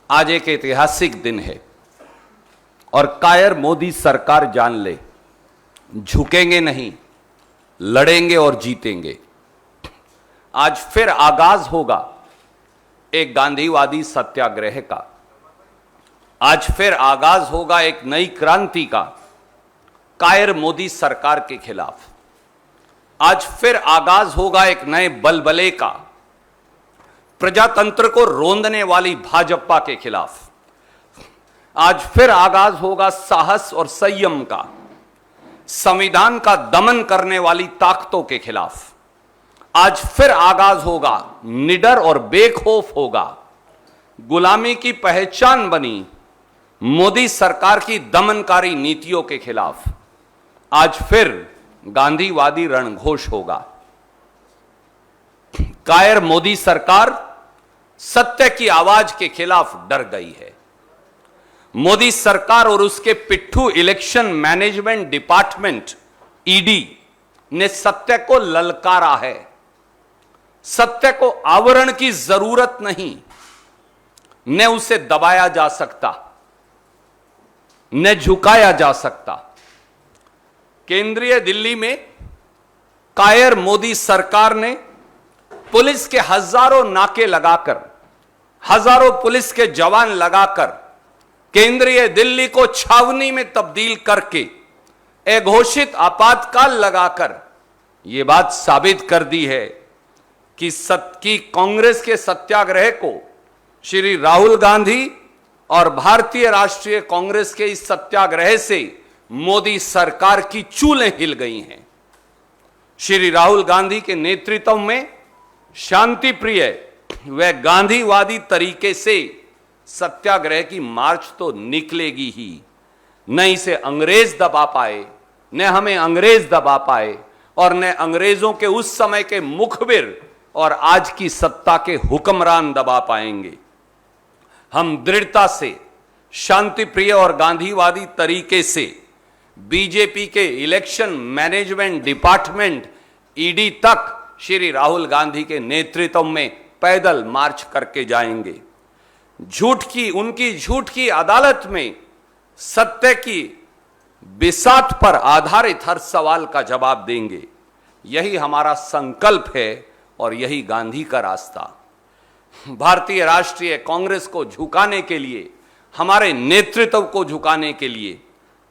आज एक ऐतिहासिक दिन है और कायर मोदी सरकार जान ले, झुकेंगे नहीं, लड़ेंगे और जीतेंगे। आज फिर आगाज होगा एक गांधीवादी सत्याग्रह का। आज फिर आगाज होगा एक नई क्रांति का कायर मोदी सरकार के खिलाफ। आज फिर आगाज होगा एक नए बलबले का प्रजातंत्र को रोंदने वाली भाजपा के खिलाफ। आज फिर आगाज होगा साहस और संयम का संविधान का दमन करने वाली ताकतों के खिलाफ। आज फिर आगाज होगा निडर और बेखौफ होगा गुलामी की पहचान बनी मोदी सरकार की दमनकारी नीतियों के खिलाफ। आज फिर गांधीवादी रणघोष होगा। कायर मोदी सरकार सत्य की आवाज के खिलाफ डर गई है। मोदी सरकार और उसके पिट्ठू इलेक्शन मैनेजमेंट डिपार्टमेंट ईडी ने सत्य को ललकारा है। सत्य को आवरण की जरूरत नहीं, न उसे दबाया जा सकता, न झुकाया जा सकता। केंद्रीय दिल्ली में कायर मोदी सरकार ने पुलिस के हजारों नाके लगाकर, हजारों पुलिस के जवान लगाकर केंद्रीय दिल्ली को छावनी में तब्दील करके अघोषित आपातकाल लगाकर यह बात साबित कर दी है कि कांग्रेस के सत्याग्रह को श्री राहुल गांधी और भारतीय राष्ट्रीय कांग्रेस के इस सत्याग्रह से मोदी सरकार की चूलें हिल गई हैं। श्री राहुल गांधी के नेतृत्व में शांति प्रिय व गांधीवादी तरीके से सत्याग्रह की मार्च तो निकलेगी ही। न इसे अंग्रेज दबा पाए, न हमें अंग्रेज दबा पाए और न अंग्रेजों के उस समय के मुखबिर और आज की सत्ता के हुक्मरान दबा पाएंगे। हम दृढ़ता से शांति प्रिय और गांधीवादी तरीके से बीजेपी के इलेक्शन मैनेजमेंट डिपार्टमेंट ईडी तक श्री राहुल गांधी के नेतृत्व में पैदल मार्च करके जाएंगे। उनकी झूठ की अदालत में सत्य की बिसात पर आधारित हर सवाल का जवाब देंगे। यही हमारा संकल्प है और यही गांधी का रास्ता। भारतीय राष्ट्रीय कांग्रेस को झुकाने के लिए, हमारे नेतृत्व को झुकाने के लिए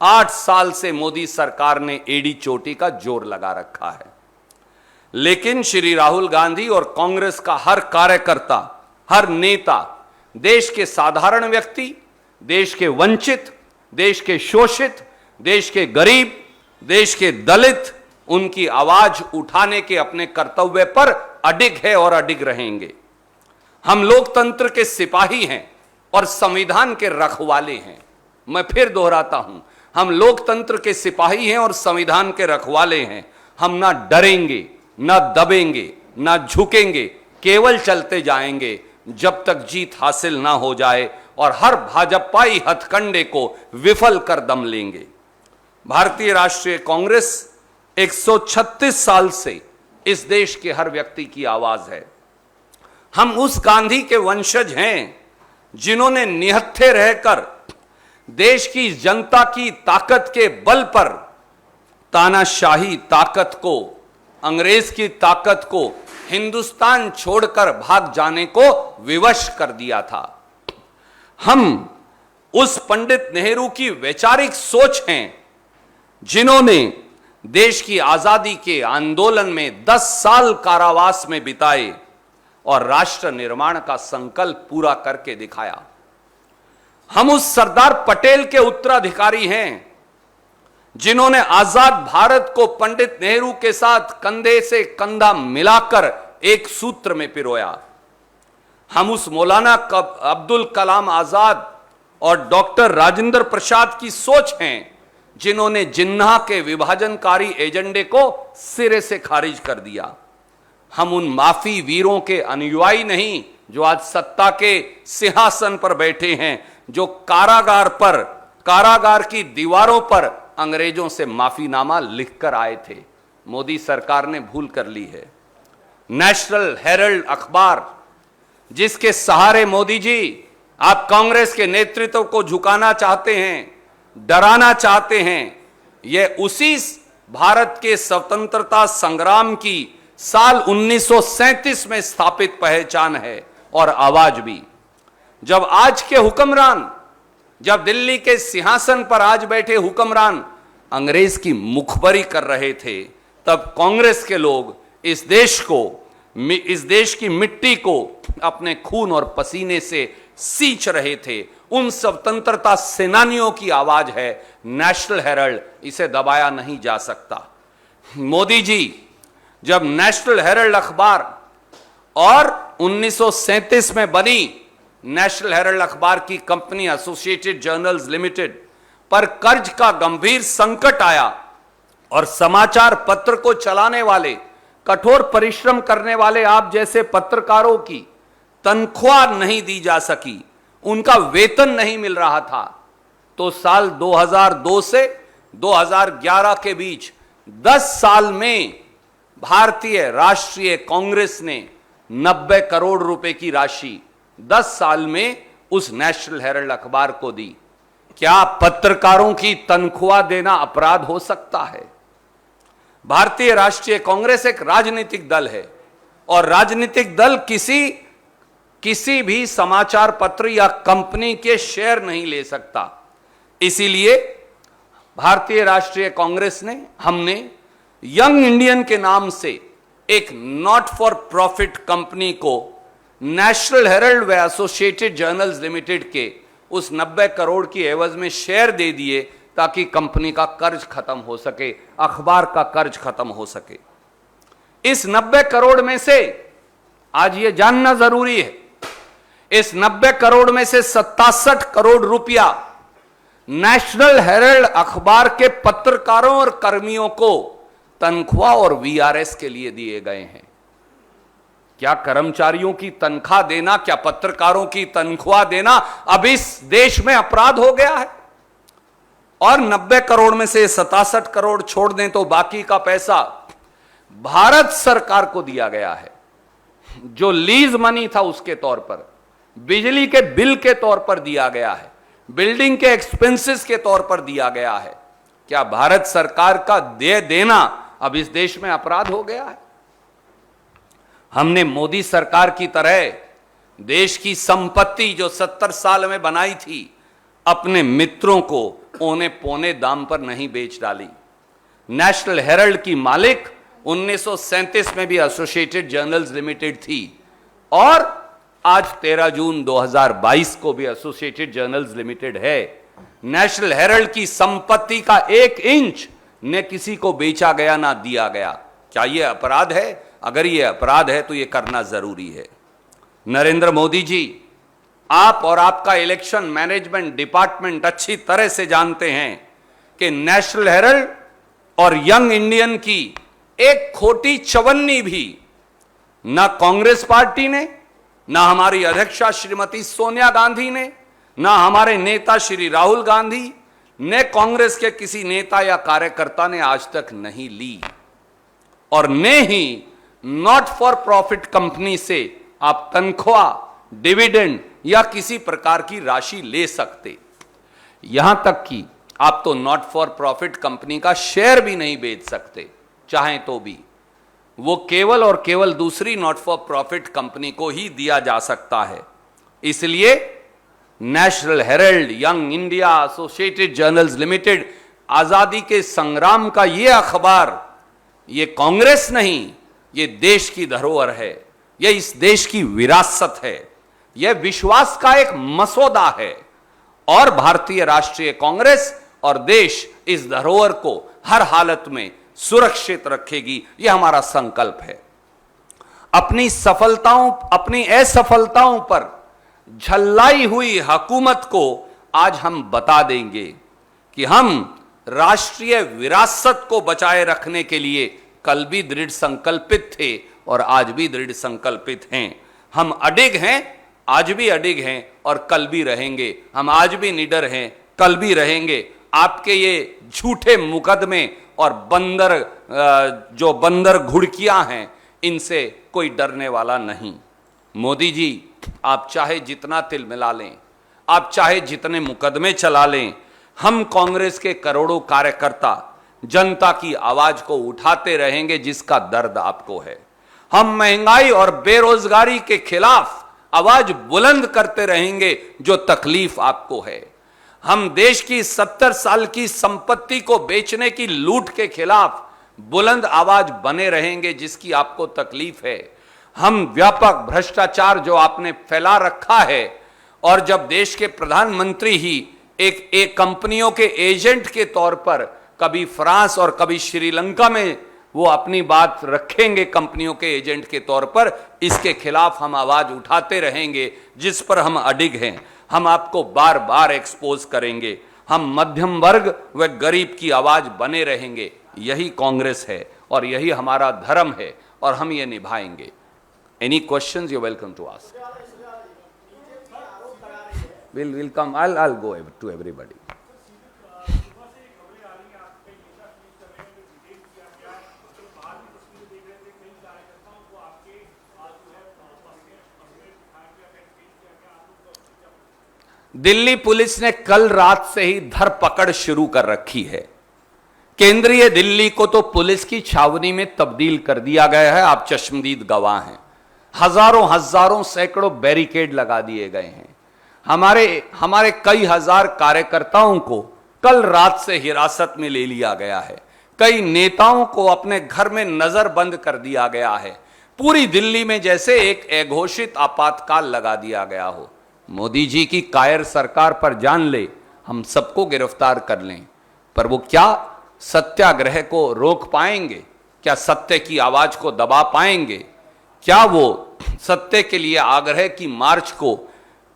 8 साल से मोदी सरकार ने एड़ी चोटी का जोर लगा रखा है। लेकिन श्री राहुल गांधी और कांग्रेस का हर कार्यकर्ता, हर नेता देश के साधारण व्यक्ति, देश के वंचित, देश के शोषित, देश के गरीब, देश के दलित, उनकी आवाज उठाने के अपने कर्तव्य पर अडिग है और अडिग रहेंगे। हम लोकतंत्र के सिपाही हैं और संविधान के रखवाले हैं। मैं फिर दोहराता हूं, हम लोकतंत्र के सिपाही हैं और संविधान के रखवाले हैं। हम ना डरेंगे, ना दबेंगे, ना झुकेंगे, केवल चलते जाएंगे जब तक जीत हासिल ना हो जाए और हर भाजपाई हथकंडे को विफल कर दम लेंगे। भारतीय राष्ट्रीय कांग्रेस 136 साल से इस देश के हर व्यक्ति की आवाज है। हम उस गांधी के वंशज हैं जिन्होंने निहत्थे रहकर देश की जनता की ताकत के बल पर तानाशाही ताकत को, अंग्रेज की ताकत को हिंदुस्तान छोड़कर भाग जाने को विवश कर दिया था। हम उस पंडित नेहरू की वैचारिक सोच हैं जिन्होंने देश की आजादी के आंदोलन में 10 साल कारावास में बिताए और राष्ट्र निर्माण का संकल्प पूरा करके दिखाया। हम उस सरदार पटेल के उत्तराधिकारी हैं जिन्होंने आजाद भारत को पंडित नेहरू के साथ कंधे से कंधा मिलाकर एक सूत्र में पिरोया। हम उस मौलाना अब्दुल कलाम आजाद और डॉक्टर राजेंद्र प्रसाद की सोच हैं जिन्होंने जिन्ना के विभाजनकारी एजेंडे को सिरे से खारिज कर दिया। हम उन माफी वीरों के अनुयायी नहीं जो आज सत्ता के सिंहासन पर बैठे हैं, जो कारागार की दीवारों पर अंग्रेजों से माफीनामा लिखकर आए थे। मोदी सरकार ने भूल कर ली है। नेशनल हेरल्ड अखबार जिसके सहारे मोदी जी आप कांग्रेस के नेतृत्व को झुकाना चाहते हैं, डराना चाहते हैं। यह उसी भारत के स्वतंत्रता संग्राम की साल 1937 में स्थापित पहचान है और आवाज भी। जब आज के हुक्मरान, जब दिल्ली के सिंहासन पर आज बैठे हुक्मरान अंग्रेज की मुखबरी कर रहे थे, तब कांग्रेस के लोग इस देश की मिट्टी को अपने खून और पसीने से सींच रहे थे। उन स्वतंत्रता सेनानियों की आवाज है नेशनल हेराल्ड, इसे दबाया नहीं जा सकता। मोदी जी जब नेशनल हेराल्ड अखबार और 1937 में बनी नेशनल हेराल्ड अखबार की कंपनी एसोसिएटेड जर्नल्स लिमिटेड पर कर्ज का गंभीर संकट आया और समाचार पत्र को चलाने वाले, कठोर परिश्रम करने वाले आप जैसे पत्रकारों की तनख्वाह नहीं दी जा सकी, उनका वेतन नहीं मिल रहा था, तो साल 2002 से 2011 के बीच 10 साल में भारतीय राष्ट्रीय कांग्रेस ने 90 करोड़ रुपए की राशि 10 साल में उस नेशनल हेराल्ड अखबार को दी। क्या पत्रकारों की तनख्वाह देना अपराध हो सकता है? भारतीय राष्ट्रीय कांग्रेस एक राजनीतिक दल है और राजनीतिक दल किसी भी समाचार पत्र या कंपनी के शेयर नहीं ले सकता। इसीलिए भारतीय राष्ट्रीय कांग्रेस ने, हमने यंग इंडियन के नाम से एक नॉट फॉर प्रॉफिट कंपनी को नेशनल हेराल्ड व एसोसिएटेड जर्नल्स लिमिटेड के उस 90 करोड़ की एवज में शेयर दे दिए ताकि कंपनी का कर्ज खत्म हो सके, अखबार का कर्ज खत्म हो सके। इस 90 करोड़ में से आज यह जानना जरूरी है, इस 90 करोड़ में से 67 करोड़ रुपया नेशनल हेराल्ड अखबार के पत्रकारों और कर्मियों को तनख्वाह और वीआरएस के लिए दिए गए हैं। क्या कर्मचारियों की तनख्वाह देना, क्या पत्रकारों की तनख्वाह देना अब इस देश में अपराध हो गया है? और 90 करोड़ में से 67 करोड़ छोड़ दें तो बाकी का पैसा भारत सरकार को दिया गया है, जो लीज मनी था उसके तौर पर, बिजली के बिल के तौर पर दिया गया है, बिल्डिंग के एक्सपेंसेस के तौर पर दिया गया है। क्या भारत सरकार का दे देना अब इस देश में अपराध हो गया है? हमने मोदी सरकार की तरह देश की संपत्ति जो 70 साल में बनाई थी, अपने मित्रों को औने पौने दाम पर नहीं बेच डाली। नेशनल हेराल्ड की मालिक 1937 में भी एसोसिएटेड जर्नल्स लिमिटेड थी और आज 13 जून 2022 को भी एसोसिएटेड जर्नल्स लिमिटेड है। नेशनल हेराल्ड की संपत्ति का 1 इंच ने किसी को बेचा गया ना दिया गया। क्या यह अपराध है? अगर यह अपराध है तो यह करना जरूरी है। नरेंद्र मोदी जी, आप और आपका इलेक्शन मैनेजमेंट डिपार्टमेंट अच्छी तरह से जानते हैं कि नेशनल हेराल्ड और यंग इंडियन की एक खोटी चवन्नी भी ना कांग्रेस पार्टी ने, ना हमारी अध्यक्षा श्रीमती सोनिया गांधी ने, ना हमारे नेता श्री राहुल गांधी ने, कांग्रेस के किसी नेता या कार्यकर्ता ने आज तक नहीं ली, और ने ही नॉट फॉर प्रॉफिट कंपनी से आप तनख्वाह, डिविडेंड या किसी प्रकार की राशि ले सकते। यहां तक कि आप तो नॉट फॉर प्रॉफिट कंपनी का शेयर भी नहीं बेच सकते, चाहें तो भी। वो केवल और केवल दूसरी नॉट फॉर प्रॉफिट कंपनी को ही दिया जा सकता है। इसलिए national Herald, young India, associated journals limited, आजादी के संग्राम का ये अखबार, ये कांग्रेस नहीं, ये देश की धरोहर है, ये इस देश की विरासत है, यह विश्वास का एक मसौदा है और भारतीय राष्ट्रीय कांग्रेस और देश इस धरोहर को हर हालत में सुरक्षित रखेगी। यह हमारा संकल्प है। अपनी सफलताओं, अपनी असफलताओं पर झल्लाई हुई हुकूमत को आज हम बता देंगे कि हम राष्ट्रीय विरासत को बचाए रखने के लिए कल भी दृढ़ संकल्पित थे और आज भी दृढ़ संकल्पित हैं। हम अडिग हैं, आज भी अडिग हैं और कल भी रहेंगे। हम आज भी निडर हैं, कल भी रहेंगे। आपके ये झूठे मुकदमे और जो बंदर घुड़कियां हैं, इनसे कोई डरने वाला नहीं। मोदी जी, आप चाहे जितना तिल मिला लें, आप चाहे जितने मुकदमे चला लें, हम कांग्रेस के करोड़ों कार्यकर्ता जनता की आवाज को उठाते रहेंगे जिसका दर्द आपको है। हम महंगाई और बेरोजगारी के खिलाफ आवाज बुलंद करते रहेंगे जो तकलीफ आपको है। हम देश की 70 साल की संपत्ति को बेचने की लूट के खिलाफ बुलंद आवाज बने रहेंगे जिसकी आपको तकलीफ है। हम व्यापक भ्रष्टाचार जो आपने फैला रखा है, और जब देश के प्रधानमंत्री ही एक कंपनियों के एजेंट के तौर पर कभी फ्रांस और कभी श्रीलंका में वो अपनी बात रखेंगे कंपनियों के एजेंट के तौर पर, इसके खिलाफ हम आवाज उठाते रहेंगे जिस पर हम अडिग हैं। हम आपको बार बार एक्सपोज करेंगे। हम मध्यम वर्ग व गरीब की आवाज बने रहेंगे। यही कांग्रेस है और यही हमारा धर्म है और हम ये निभाएंगे। Any questions you welcome to ask. Will come. I'll go to everybody. Delhi police ने कल रात से ही धरपकड़ शुरू कर रखी है। केंद्रीय दिल्ली को तो पुलिस की छावनी में तब्दील कर दिया गया है, आप चश्मदीद गवाह हैं। हजारों सैकड़ों बैरिकेड लगा दिए गए हैं। हमारे कई हजार कार्यकर्ताओं को कल रात से हिरासत में ले लिया गया है। कई नेताओं को अपने घर में नजरबंद कर दिया गया है। पूरी दिल्ली में जैसे एक अघोषित आपातकाल लगा दिया गया हो। मोदी जी की कायर सरकार पर जान ले, हम सबको गिरफ्तार कर लें, पर वो क्या सत्याग्रह को रोक पाएंगे? क्या सत्य की आवाज को दबा पाएंगे? क्या वो सत्य के लिए आग्रह की मार्च को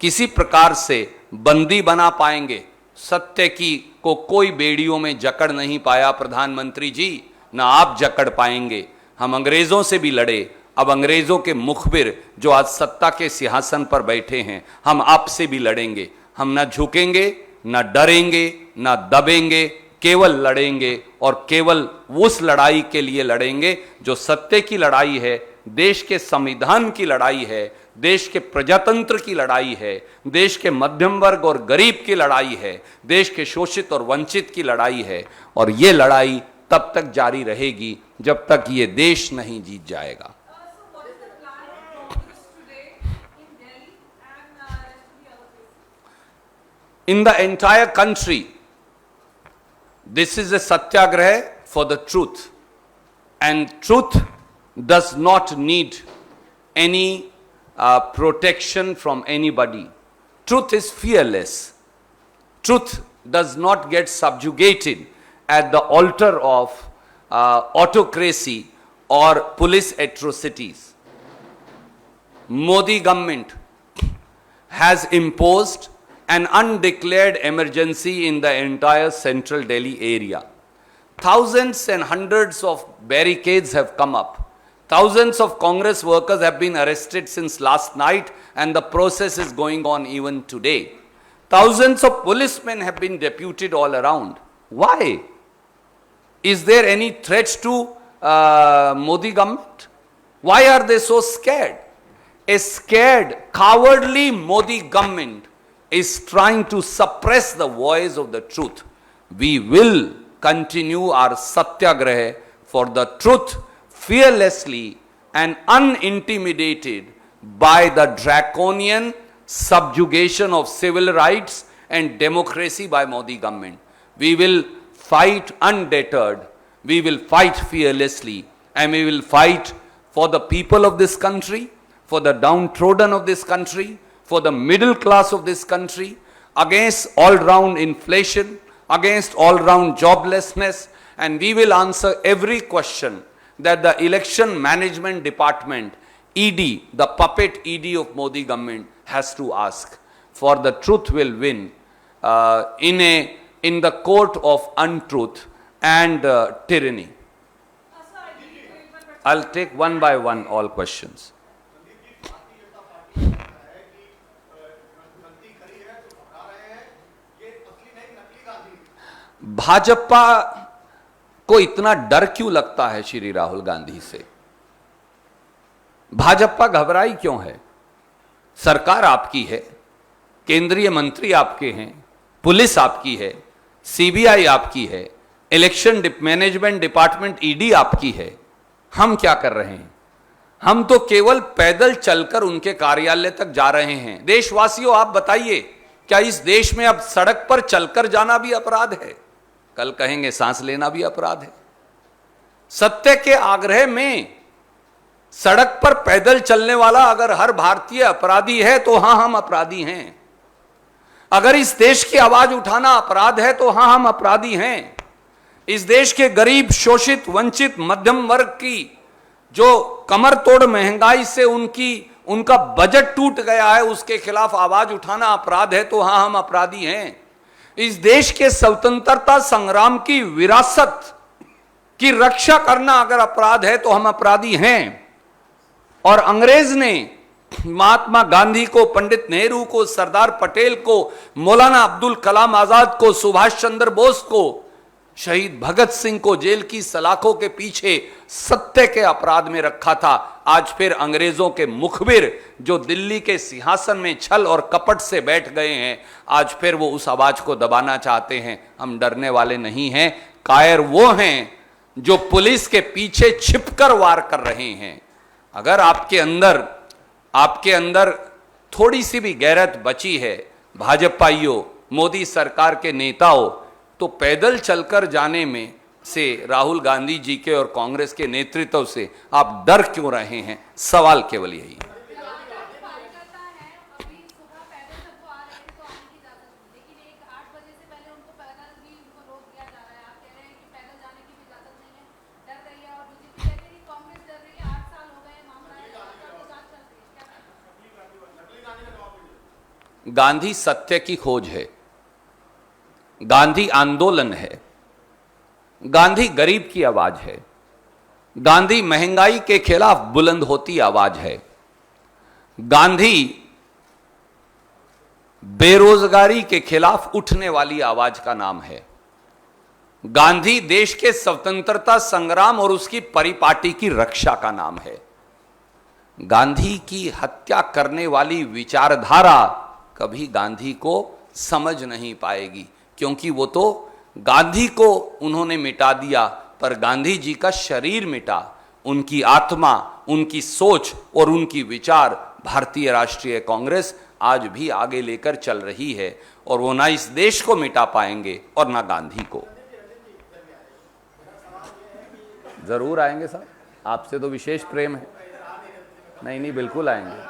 किसी प्रकार से बंदी बना पाएंगे? सत्य की को कोई बेड़ियों में जकड़ नहीं पाया प्रधानमंत्री जी, ना आप जकड़ पाएंगे। हम अंग्रेजों से भी लड़े, अब अंग्रेजों के मुखबिर जो आज सत्ता के सिंहासन पर बैठे हैं, हम आपसे भी लड़ेंगे। हम ना झुकेंगे, ना डरेंगे, ना दबेंगे, केवल लड़ेंगे और केवल उस लड़ाई के लिए लड़ेंगे जो सत्य की लड़ाई है, देश के संविधान की लड़ाई है, देश के प्रजातंत्र की लड़ाई है, देश के मध्यम वर्ग और गरीब की लड़ाई है, देश के शोषित और वंचित की लड़ाई है। और ये लड़ाई तब तक जारी रहेगी जब तक ये देश नहीं जीत जाएगा। In the entire country, this is a satyagraha for the truth, and truth does not need any protection from anybody. Truth is fearless. Truth does not get subjugated at the altar of autocracy or police atrocities. Modi government has imposed an undeclared emergency in the entire central Delhi area. Thousands and hundreds of barricades have come up. Thousands of Congress workers have been arrested since last night, and the process is going on even today. Thousands of policemen have been deputed all around. Why? Is there any threat to Modi government? Why are they so scared? A scared, cowardly Modi government is trying to suppress the voice of the truth. We will continue our satyagraha for the truth fearlessly and unintimidated by the draconian subjugation of civil rights and democracy by Modi government. We will fight undeterred, we will fight fearlessly, and we will fight for the people of this country, for the downtrodden of this country, for the middle class of this country, against all-round inflation, against all-round joblessness, and we will answer every question that the election management department, ED, the puppet ED of Modi government has to ask. For the truth will win in the court of untruth and tyranny. I'll take one by one all questions. Bhajpa को इतना डर क्यों लगता है श्री राहुल गांधी से? भाजपा घबराई क्यों है? सरकार आपकी है, केंद्रीय मंत्री आपके हैं, पुलिस आपकी है, सीबीआई आपकी है, इलेक्शन मैनेजमेंट डिपार्टमेंट ईडी आपकी है। हम क्या कर रहे हैं? हम तो केवल पैदल चलकर उनके कार्यालय तक जा रहे हैं। देशवासियों, आप बताइए, क्या इस देश में अब सड़क पर चलकर जाना भी अपराध है? कल कहेंगे सांस लेना भी अपराध है। सत्य के आग्रह में सड़क पर पैदल चलने वाला अगर हर भारतीय अपराधी है तो हां, हम अपराधी हैं। अगर इस देश की आवाज उठाना अपराध है तो हां, हम अपराधी हैं। इस देश के गरीब, शोषित, वंचित, मध्यम वर्ग की जो कमर तोड़ महंगाई से उनका बजट टूट गया है, उसके खिलाफ आवाज उठाना अपराध है तो हां, हम अपराधी हैं। इस देश के स्वतंत्रता संग्राम की विरासत की रक्षा करना अगर अपराध है तो हम अपराधी हैं। और अंग्रेज ने महात्मा गांधी को, पंडित नेहरू को, सरदार पटेल को, मौलाना अब्दुल कलाम आजाद को, सुभाष चंद्र बोस को, शहीद भगत सिंह को जेल की सलाखों के पीछे सत्य के अपराध में रखा था। आज फिर अंग्रेजों के मुखबिर जो दिल्ली के सिंहासन में छल और कपट से बैठ गए हैं, आज फिर वो उस आवाज को दबाना चाहते हैं। हम डरने वाले नहीं हैं। कायर वो हैं जो पुलिस के पीछे छिपकर वार कर रहे हैं। अगर आपके अंदर थोड़ी सी भी गैरत बची है, भाजपाइयों, मोदी सरकार के नेताओं, तो पैदल चलकर जाने में से राहुल गांधी जी के और कांग्रेस के नेतृत्व से आप डर क्यों रहे हैं? सवाल केवल यही है। गांधी सत्य की खोज है, गांधी आंदोलन है, गांधी गरीब की आवाज है, गांधी महंगाई के खिलाफ बुलंद होती आवाज है, गांधी बेरोजगारी के खिलाफ उठने वाली आवाज का नाम है। गांधी देश के स्वतंत्रता संग्राम और उसकी परिपाटी की रक्षा का नाम है। गांधी की हत्या करने वाली विचारधारा कभी गांधी को समझ नहीं पाएगी, क्योंकि वो तो गांधी को उन्होंने मिटा दिया, पर गांधी जी का शरीर मिटा, उनकी आत्मा, उनकी सोच और उनकी विचार भारतीय राष्ट्रीय कांग्रेस आज भी आगे लेकर चल रही है। और वो ना इस देश को मिटा पाएंगे और ना गांधी को। जरूर आएंगे साहब, आपसे तो विशेष प्रेम है। नहीं, बिल्कुल आएंगे।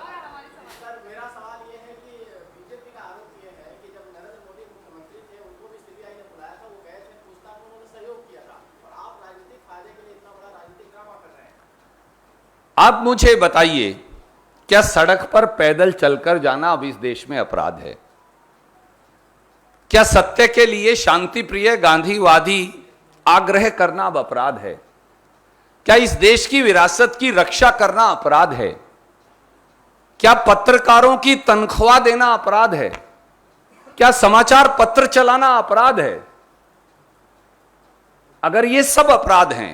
आप मुझे बताइए, क्या सड़क पर पैदल चलकर जाना अब इस देश में अपराध है? क्या सत्य के लिए शांति प्रिय गांधीवादी आग्रह करना अब अपराध है? क्या इस देश की विरासत की रक्षा करना अपराध है? क्या पत्रकारों की तनख्वाह देना अपराध है? क्या समाचार पत्र चलाना अपराध है? अगर ये सब अपराध हैं,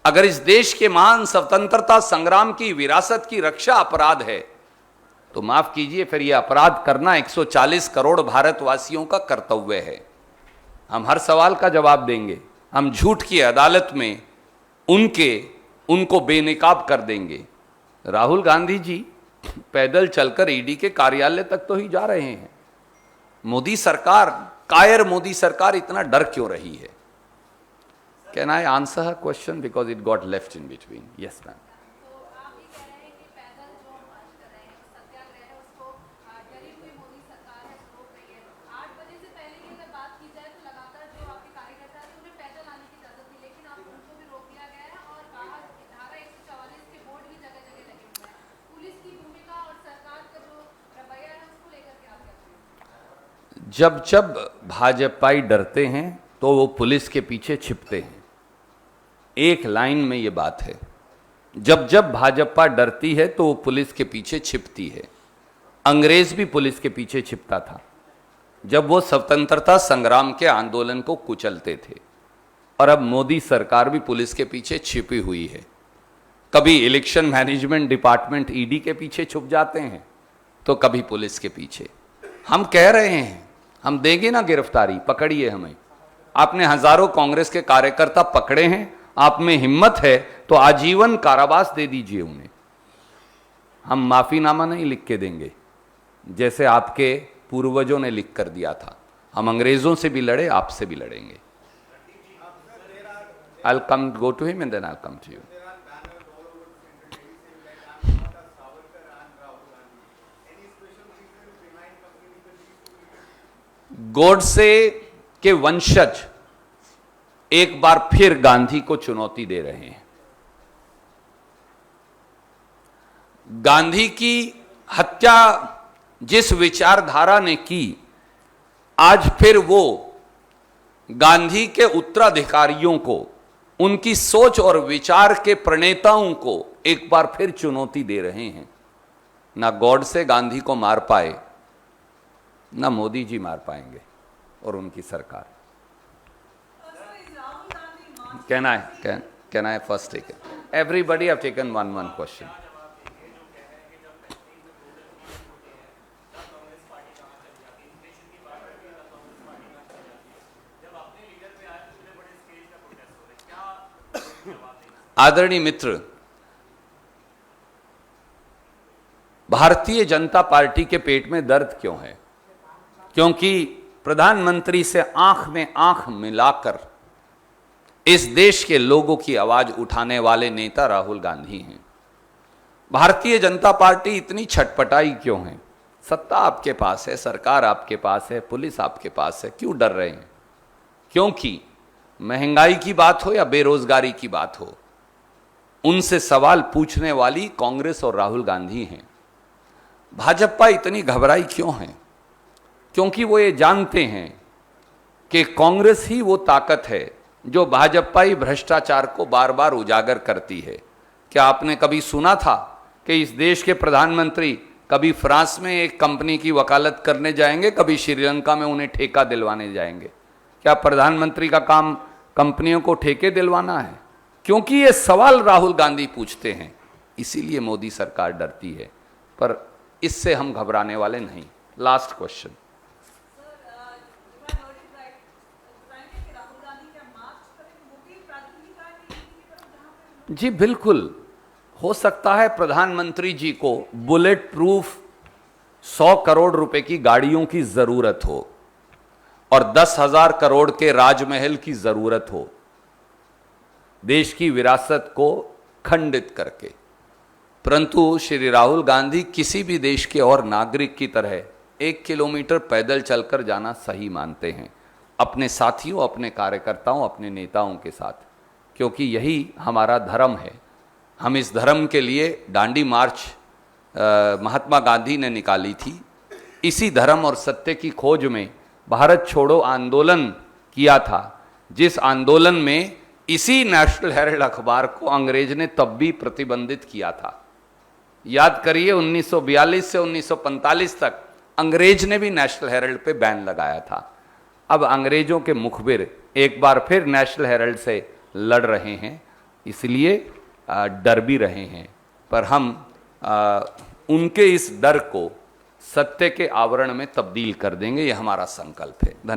अगर इस देश के महान स्वतंत्रता संग्राम की विरासत की रक्षा अपराध है, तो माफ कीजिए, फिर यह अपराध करना 140 करोड़ भारतवासियों का कर्तव्य है। हम हर सवाल का जवाब देंगे। हम झूठ की अदालत में उनको बेनकाब कर देंगे। राहुल गांधी जी पैदल चलकर ईडी के कार्यालय तक तो ही जा रहे हैं। मोदी सरकार, कायर मोदी सरकार इतना डर क्यों रही है? Can I answer her question because it got left in between? Yes, ma'am. तो आप ये कह रहे हैं कि पैदल जो मार्च कर रहे हैं, सत्याग्रह है, उसको डरी हुई मोदी सरकार है, रोक रही है। 8 बजे से पहले की अगर बात की जाए तो लगातार जो आपके कार्यकर्ता थे उन्हें पैदल आने की इजाजत थी, लेकिन अब उनको भी रोक दिया गया है और बाहर धारा 144 के बोर्ड भी जगह जगह लगे हुए हैं। पुलिस की भूमिका और सरकार का जो रवैया है उसको लेकर के आप क्या कहेंगे? जब भाजपाई डरते हैं तो वो पुलिस के पीछे छिपते हैं। एक लाइन में ये बात है, जब भाजपा डरती है तो वो पुलिस के पीछे छिपती है। अंग्रेज भी पुलिस के पीछे छिपता था जब वो स्वतंत्रता संग्राम के आंदोलन को कुचलते थे, और अब मोदी सरकार भी पुलिस के पीछे छिपी हुई है। कभी इलेक्शन मैनेजमेंट डिपार्टमेंट ईडी के पीछे छुप जाते हैं तो कभी पुलिस के पीछे। हम कह रहे हैं हम देंगे ना गिरफ्तारी, पकड़िए हमें। आपने हजारों कांग्रेस के कार्यकर्ता पकड़े हैं, आप में हिम्मत है तो आजीवन कारावास दे दीजिए उन्हें। हम माफीनामा नहीं लिख के देंगे जैसे आपके पूर्वजों ने लिख कर दिया था। हम अंग्रेजों से भी लड़े, आपसे भी लड़ेंगे। I'll come, go to him and then I'll come to you. Godse के वंशज एक बार फिर गांधी को चुनौती दे रहे हैं। गांधी की हत्या जिस विचारधारा ने की, आज फिर वो गांधी के उत्तराधिकारियों को, उनकी सोच और विचार के प्रणेताओं को एक बार फिर चुनौती दे रहे हैं। ना गॉडसे गांधी को मार पाए, ना मोदी जी मार पाएंगे और उनकी सरकार। Can I first take it? Everybody have taken one question. आदरणीय मित्र, भारतीय जनता पार्टी के पेट में दर्द क्यों है? क्योंकि प्रधानमंत्री से आंख में आंख मिलाकर इस देश के लोगों की आवाज उठाने वाले नेता राहुल गांधी हैं। भारतीय जनता पार्टी इतनी छटपटाई क्यों है? सत्ता आपके पास है, सरकार आपके पास है, पुलिस आपके पास है, क्यों डर रहे हैं? क्योंकि महंगाई की बात हो या बेरोजगारी की बात हो, उनसे सवाल पूछने वाली कांग्रेस और राहुल गांधी हैं। भाजपा इतनी घबराई क्यों है? क्योंकि वो ये जानते हैं कि कांग्रेस ही वो ताकत है जो भाजपाई भ्रष्टाचार को बार बार उजागर करती है। क्या आपने कभी सुना था कि इस देश के प्रधानमंत्री कभी फ्रांस में एक कंपनी की वकालत करने जाएंगे, कभी श्रीलंका में उन्हें ठेका दिलवाने जाएंगे? क्या प्रधानमंत्री का काम कंपनियों को ठेके दिलवाना है? क्योंकि ये सवाल राहुल गांधी पूछते हैं, इसीलिए मोदी सरकार डरती है। पर इससे हम घबराने वाले नहीं। Last question. जी बिल्कुल हो सकता है प्रधानमंत्री जी को बुलेट प्रूफ 100 करोड़ रुपए की गाड़ियों की जरूरत हो और 10,000 करोड़ के राजमहल की जरूरत हो, देश की विरासत को खंडित करके। परंतु श्री राहुल गांधी किसी भी देश के और नागरिक की तरह 1 किलोमीटर पैदल चलकर जाना सही मानते हैं, अपने साथियों, अपने कार्यकर्ताओं, अपने नेताओं के साथ, क्योंकि यही हमारा धर्म है। हम इस धर्म के लिए दांडी मार्च महात्मा गांधी ने निकाली थी। इसी धर्म और सत्य की खोज में भारत छोड़ो आंदोलन किया था, जिस आंदोलन में इसी नेशनल हेराल्ड अखबार को अंग्रेज ने तब भी प्रतिबंधित किया था। याद करिए 1942 से 1945 तक अंग्रेज ने भी नेशनल हेराल्ड पे बैन लगाया था। अब अंग्रेजों के मुखबिर एक बार फिर नेशनल हेराल्ड से लड़ रहे हैं, इसलिए डर भी रहे हैं। पर हम उनके इस डर को सत्य के आवरण में तब्दील कर देंगे, ये हमारा संकल्प है। धन्यवाद।